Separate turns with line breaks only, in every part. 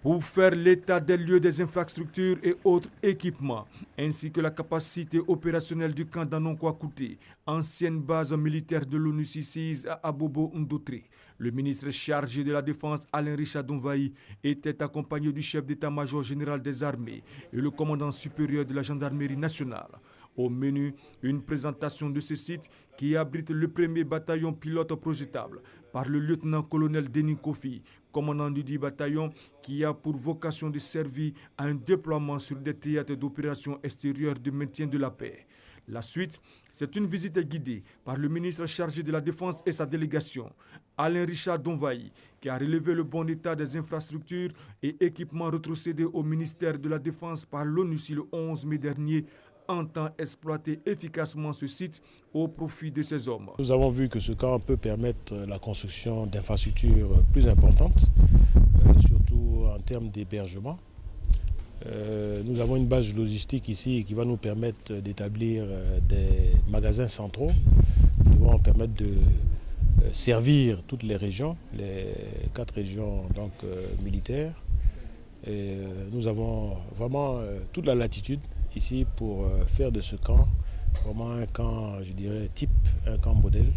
pour faire l'état des lieux des infrastructures et autres équipements, ainsi que la capacité opérationnelle du camp d'Anonkwa-Kouté, ancienne base militaire de l'ONU 66 à Abobo-Ndotri. Le ministre chargé de la Défense, Alain Richard Donvaï, était accompagné du chef d'état-major général des armées et le commandant supérieur de la gendarmerie nationale. Au menu, une présentation de ce site qui abrite le premier bataillon pilote projetable par le lieutenant-colonel Denis Kofi, commandant du 10 bataillon, qui a pour vocation de servir à un déploiement sur des théâtres d'opérations extérieures de maintien de la paix. La suite, c'est une visite guidée par le ministre chargé de la Défense et sa délégation, Alain Richard Donvaï, qui a relevé le bon état des infrastructures et équipements rétrocédés au ministère de la Défense par l'ONUCI le 11 mai dernier, entend exploiter efficacement ce site au profit de ces hommes.
Nous avons vu que ce camp peut permettre la construction d'infrastructures plus importantes, surtout en termes d'hébergement. Nous avons une base logistique ici qui va nous permettre d'établir des magasins centraux qui vont permettre de servir toutes les régions, les 4 régions donc, militaires. Et nous avons vraiment toute la latitude ici pour faire de ce camp vraiment un camp, je dirais, type, un camp modèle,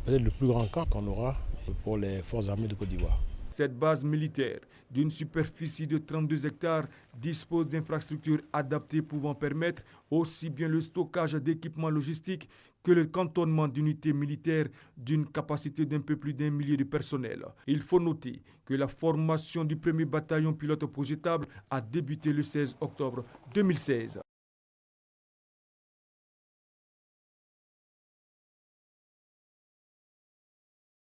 peut-être le plus grand camp qu'on aura pour les forces armées de Côte d'Ivoire.
Cette base militaire, d'une superficie de 32 hectares, dispose d'infrastructures adaptées pouvant permettre aussi bien le stockage d'équipements logistiques que le cantonnement d'unités militaires d'une capacité d'un peu plus d'1 millier de personnel. Il faut noter que la formation du premier bataillon pilote projetable a débuté le 16 octobre 2016.